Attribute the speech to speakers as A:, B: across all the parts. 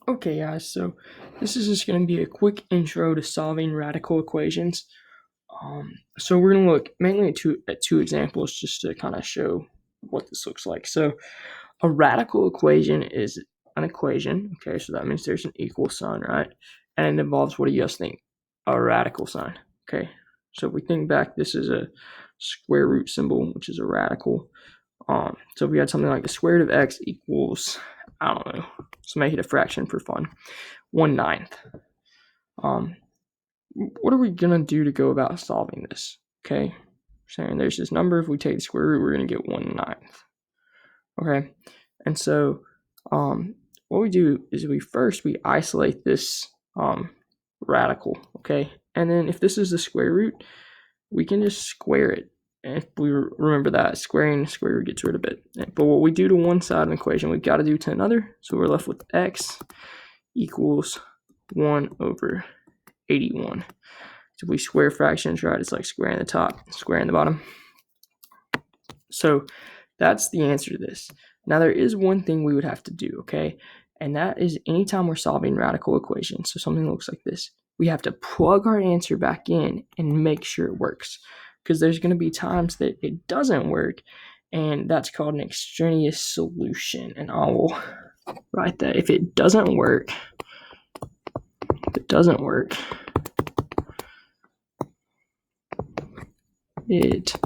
A: Okay, guys, so this is just going to be a quick intro to solving radical equations. So we're going to look mainly at two examples just to kind of show what this looks like. So a radical equation is an equation, okay, so that means there's an equal sign, right? And it involves, what do you guys think? A radical sign, okay? So if we think back, this is a square root symbol, which is a radical. So if we had something like the square root of x equals, I don't know, let's make it a fraction for fun, 1/9. What are we gonna do to go about solving this? Okay, saying there's this number. If we take the square root, we're gonna get 1/9. Okay, and so what we do is we isolate this radical. Okay, and then if this is the square root, we can just square it. And if we remember that, squaring the square root gets rid of it. But what we do to one side of an equation, we've got to do to another. So we're left with x equals 1/81. So if we square fractions, right, it's like squaring the top, squaring the bottom. So that's the answer to this. Now there is one thing we would have to do, okay? And that is anytime we're solving radical equations, so something that looks like this, we have to plug our answer back in and make sure it works. Because there's going to be times that it doesn't work, and that's called an extraneous solution. And I will write that. If it doesn't work, it's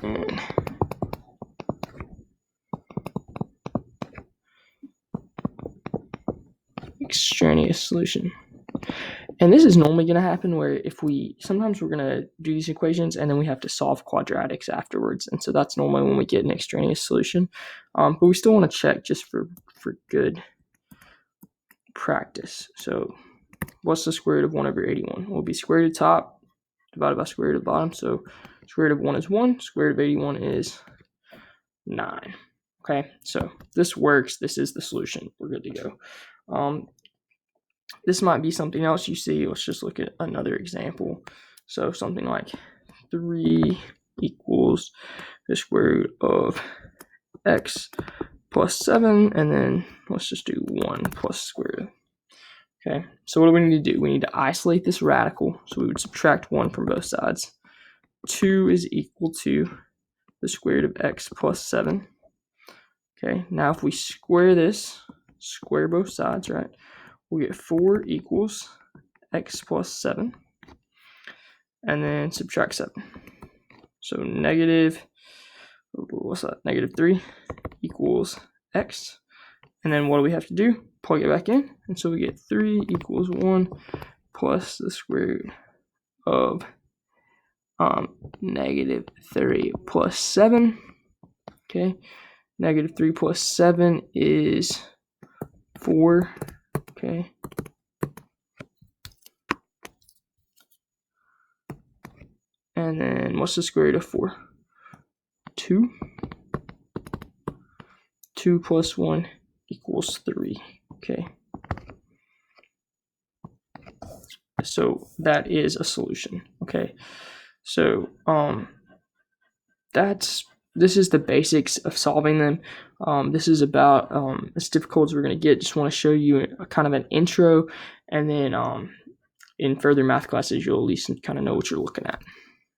A: an extraneous solution. And this is normally going to happen where sometimes we're going to do these equations and then we have to solve quadratics afterwards. And so that's normally when we get an extraneous solution. But we still want to check just for good practice. So what's the square root of 1/81? Well, it'll be square root of the top divided by square root of the bottom. So square root of 1 is 1, square root of 81 is 9. Okay, so this works. This is the solution. We're good to go. This might be something else you see. Let's just look at another example. So something like 3 equals the square root of x plus 7, and then let's just do 1 plus square root. Okay, so what do we need to do? We need to isolate this radical. So we would subtract 1 from both sides. 2 is equal to the square root of x plus 7. Okay, now if we square this, square both sides, right? We'll get 4 equals x plus 7, and then subtract 7. So negative 3 equals x. And then what do we have to do? Plug it back in. And so we get 3 equals 1 plus the square root of negative 3 plus 7. Okay, negative 3 plus 7 is 4. Okay. And then what's the square root of 4? 2. 2 plus 1 equals 3. Okay. So that is a solution. Okay. So this is the basics of solving them. This is about as difficult as we're going to get. Just want to show you a kind of an intro, and then in further math classes, you'll at least kind of know what you're looking at.